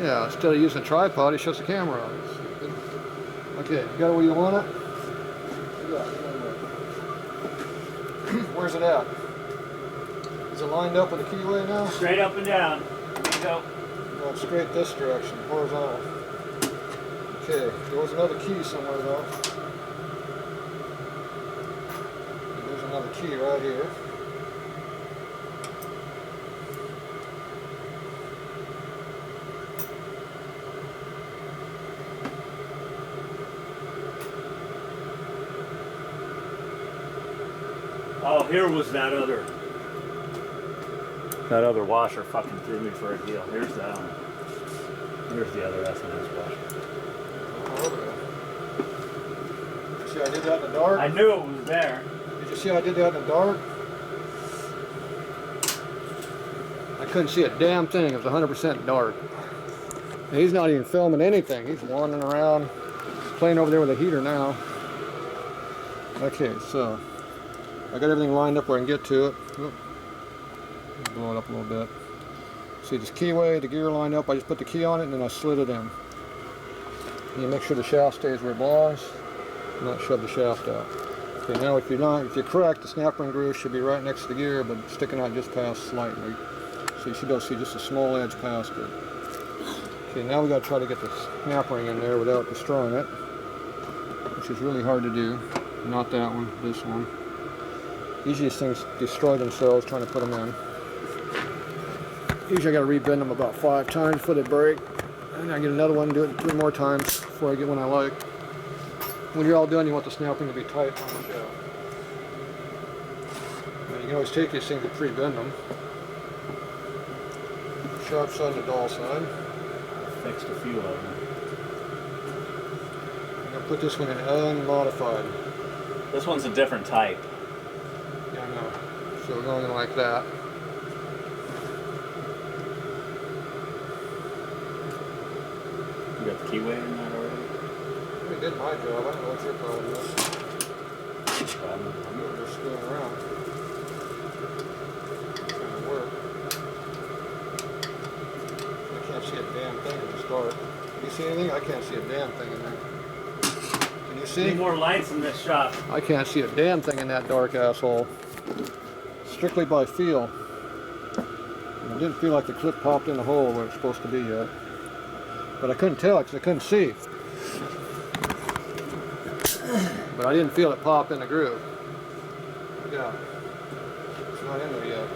Yeah, instead of using a tripod, he shuts the camera on. Okay, you got it where you want it? Yeah. Where's it at? Is it lined up with the keyway now? Straight up and down. Here you go. No, it's straight this direction, horizontal. Okay, there was another key somewhere though. There's another key right here. Oh, here was that other washer fucking threw me for a deal. Here's that one. Here's the other S&S washer. See how I did that in the dark? I knew it was there. Did you see how I did that in the dark? I couldn't see a damn thing. It was 100% dark. And he's not even filming anything. He's wandering around, playing over there with a heater now. Okay, so I got everything lined up where I can get to it. Oop. Blow it up a little bit. See this keyway, the gear lined up. I just put the key on it and then I slid it in. You make sure the shaft stays where it belongs, not shove the shaft out. Okay, now if you're correct, the snap ring groove should be right next to the gear, but sticking out just past slightly. So you should be able to see just a small edge past it. Okay, now we got to try to get the snap ring in there without destroying it, which is really hard to do. Not that one, this one. Usually these things destroy themselves trying to put them in. Usually I got to rebend them about 5 times before they break. And I get another one, do it 3 more times before I get one I like. When you're all done, you want the snap ring to be tight on the shaft. Now you can always take these things and pre-bend them. Sharp side and the dull side. Fixed a few of them. I'm going to put this one in unmodified. This one's a different type. Yeah, I know. So we're going in like that. You got the keyway in that already? I did my job. I don't know what your problem is. You were just screwing around. Trying to work. I can't see a damn thing in the dark. Can you see anything? I can't see a damn thing in there. Can you see? Need more lights in this shop. I can't see a damn thing in that dark asshole. Strictly by feel. And it didn't feel like the clip popped in the hole where it's supposed to be yet. But I couldn't tell because I couldn't see. But I didn't feel it pop in the groove. Yeah. It's not in there yet.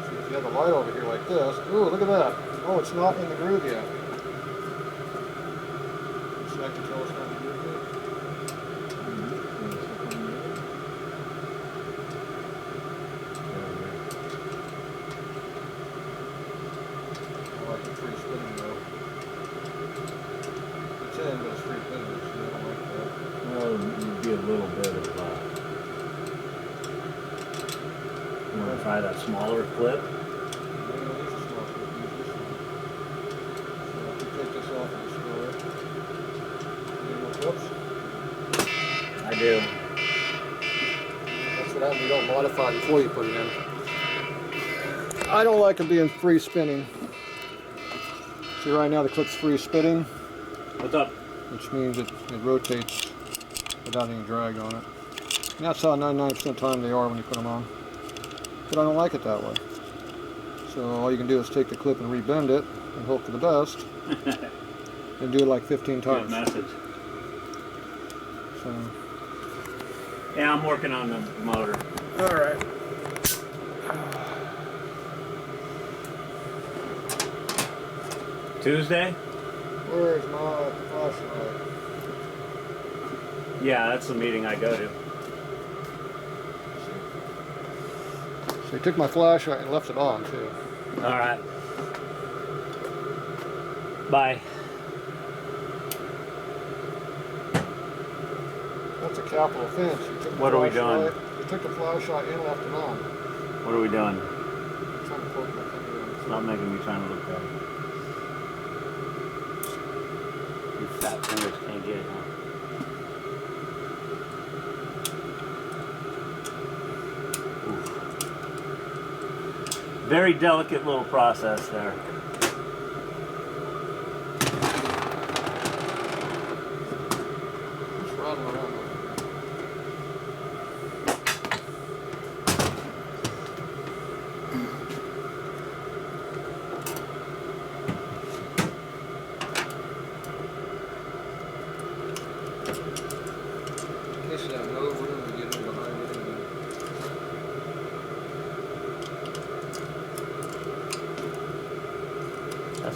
See, if you have the light over here like this, ooh, look at that. Oh, it's not in the groove yet. So I can tell it's not in the groove yet. I like it free spinning though. It's in, but it's free spinning. So I don't like that. Well, you'd be a little bit of you want to try that smaller clip? I do. That's what happens. You don't modify before you put it in. I don't like it being free spinning. See, right now the clip's free spinning. What's up? Which means it rotates without any drag on it. And that's how 99% of the time they are when you put them on. But I don't like it that way. So all you can do is take the clip and rebend it and hope for the best. And do it like 15 times. Good message. So. Yeah, I'm working on the motor. All right. Tuesday? Where's my flashlight? Yeah, that's the meeting I go to. So he took my flashlight and left it on too. All right. Bye. That's a capital offense. What are we doing? You took the flashlight and left it on. What are we doing? I'm trying to poke my finger in. It's not making me trying to look better. Your fat fingers can't get it, huh? Oof. Very delicate little process there.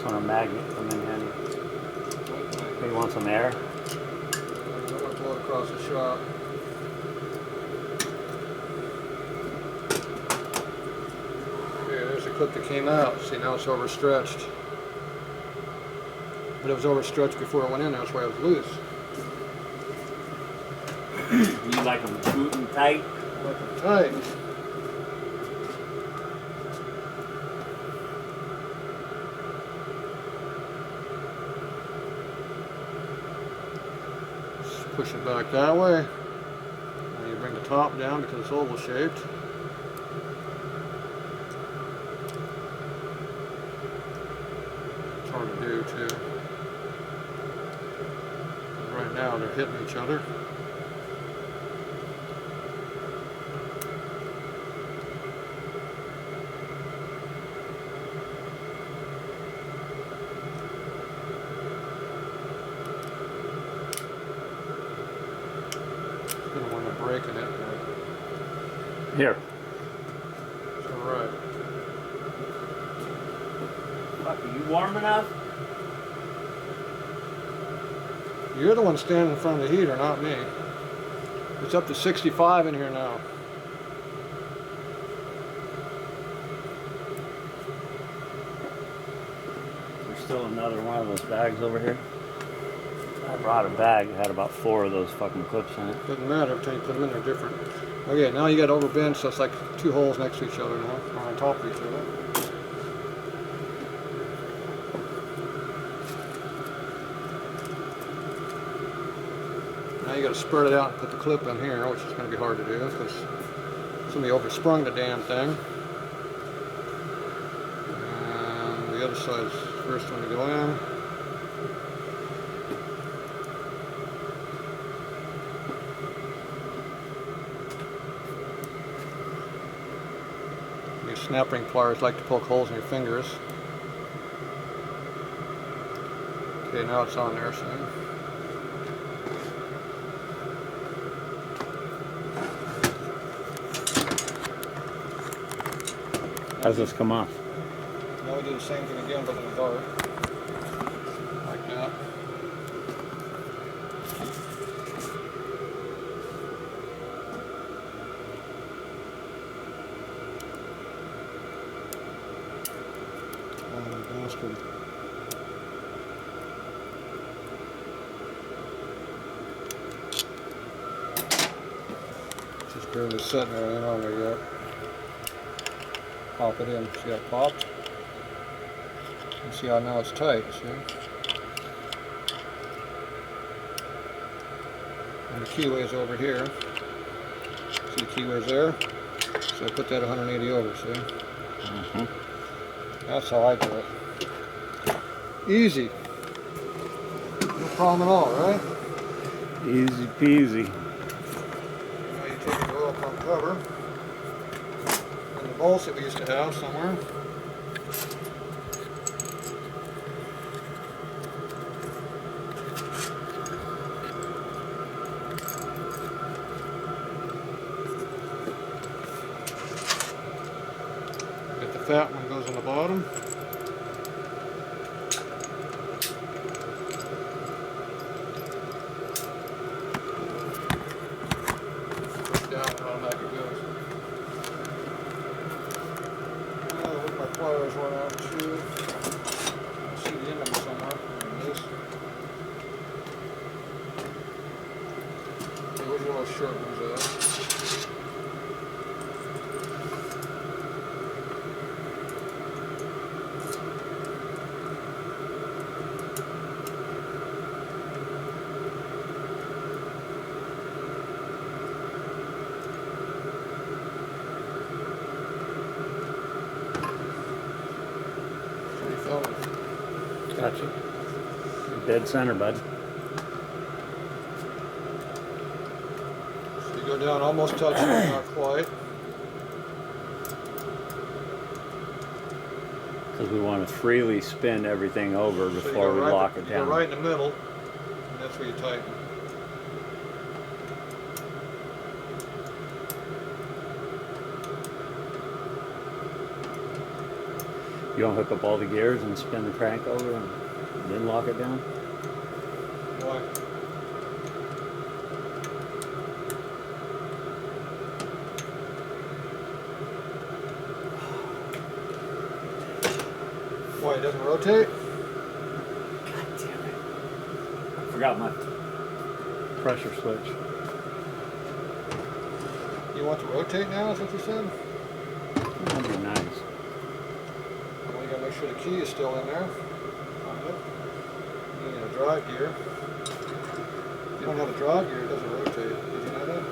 just want a magnet come in handy. You want some air? I don't want to blow it across the shop. Okay, there's the clip that came out. See, now it's overstretched. But it was overstretched before it went in, that's why it was loose. You like them booting tight? I like them tight. Just push it back that way. Now you bring the top down because it's oval shaped. It's hard to do too. Right now they're hitting each other. Gonna want to break in it. Here. It's alright. Fuck, are you warm enough? You're the one standing in front of the heater, not me. It's up to 65 in here now. There's still another one of those bags over here. I brought a bag that had about 4 of those fucking clips in it. Doesn't matter, every time you put them in, they're different. Okay, now you got overbent, so it's like 2 holes next to each other now, or on top of each other. Now you got to spread it out and put the clip in here, which is going to be hard to do because somebody oversprung the damn thing. And the other side's the first one to go in. These snap ring pliers like to poke holes in your fingers. Okay, now it's on there, see? How's this come off? Now we do the same thing again, but in the dark. Like that. Oh, bastard. Just barely setting everything on there yet. Pop it in. See how it popped? You see how now it's tight, see? And the keyway's over here. See the keyway's there? So I put that 180 over, see? That's how I do it. Easy. No problem at all, right? Easy peasy. Now you take your oil pump cover. And the bolts that we used to have somewhere. Get the fat one goes on the bottom. Push down and automatically goes. My pliers went out too. I see the end of them somewhere. There it is. Okay, where's your little short ones at? Gotcha. Dead center, bud. So you go down almost touching it, not quite. Because we want to freely spin everything over So you before go we right, lock it you down. go right in the middle, and that's where you tighten. You want to hook up all the gears and spin the crank over and then lock it down? Why? Why, it doesn't rotate? God damn it. I forgot my pressure switch. You want to rotate now, is what you said? That'd be nice. Well, you gotta make sure the key is still in there. Find it. You need a drive gear. If you don't have a drive gear, it doesn't rotate. Did you know that?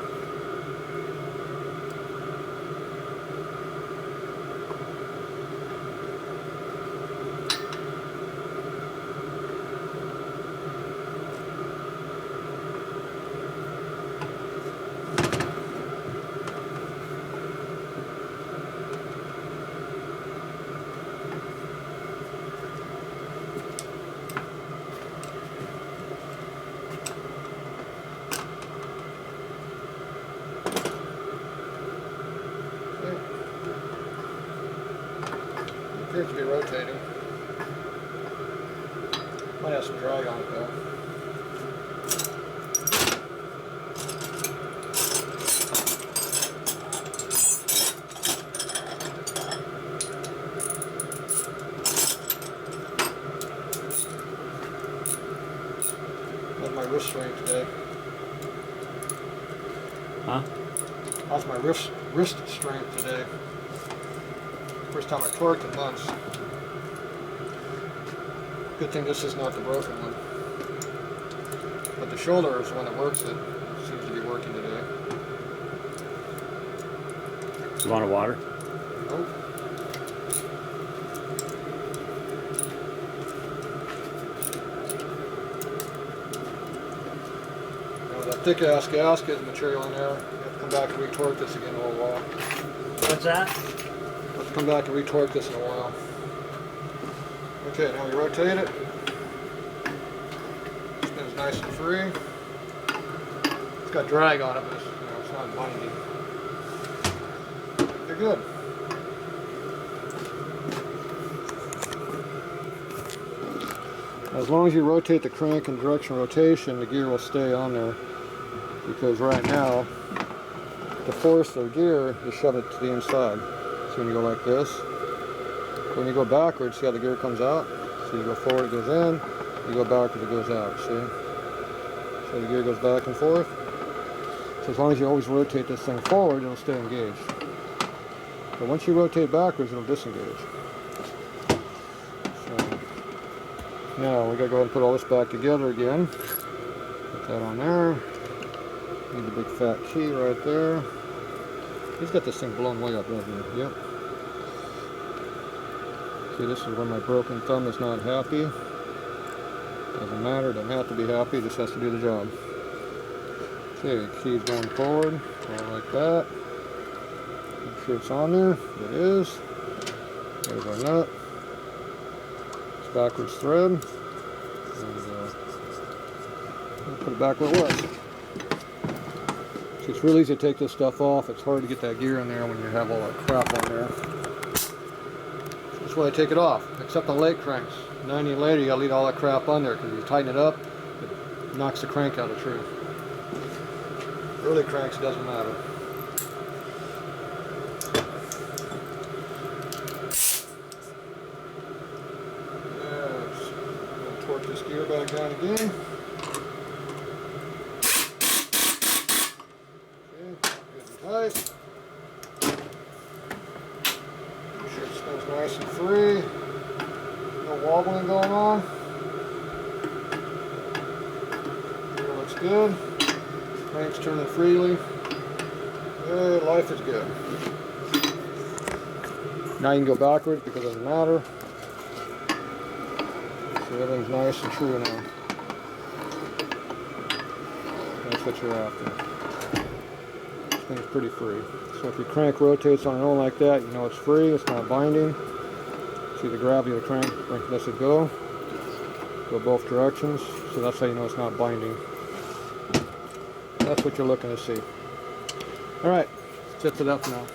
Appears to be rotating. Might have some drag on it though. How's my wrist strength today? Huh? How's my wrist strength today? First time I torqued in months. Good thing this is not the broken one. But the shoulder is the one that works it. Seems to be working today. You want a water? Nope. Now that thick ass gasket material in there, you have to come back and retorque this again in a little while. What's that? Let's come back and retorque this in a while. Okay, now we rotate it. Spins nice and free. It's got drag on it, but it's not binding. They're good. As long as you rotate the crank in direction rotation, the gear will stay on there. Because right now, to force the gear, you shove it to the inside. So when you go like this, when you go backwards, see how the gear comes out? So you go forward, it goes in, you go backwards, it goes out, see? So the gear goes back and forth. So as long as you always rotate this thing forward, it'll stay engaged. But once you rotate backwards, it'll disengage. So now we gotta go ahead and put all this back together again. Put that on there. Need the big fat key right there. He's got this thing blown way up, doesn't he? Yep. See, this is where my broken thumb is not happy. Doesn't matter, doesn't have to be happy, it just has to do the job. Okay, key's going forward, all like that. Make sure it's on there. It is. There's our nut. It's backwards thread. And put it back where it was. It's really easy to take this stuff off. It's hard to get that gear in there when you have all that crap on there. That's why I take it off, except on late cranks. 90 and later, you gotta leave all that crap on there because if you tighten it up, it knocks the crank out of true. Early cranks, doesn't matter. Let's torque this gear back down again. Tight. Make sure it spins nice and free. No wobbling going on. Gear looks good. Crank's turning freely. Hey, life is good. Now you can go backwards because it doesn't matter. So everything's nice and true now. That's what you're after. Thing's pretty free. So if your crank rotates on an oil like that, you know it's free, it's not binding. See the gravity of the crank lets it go both directions. So that's how you know it's not binding. That's what you're looking to see. Alright, sets it up now.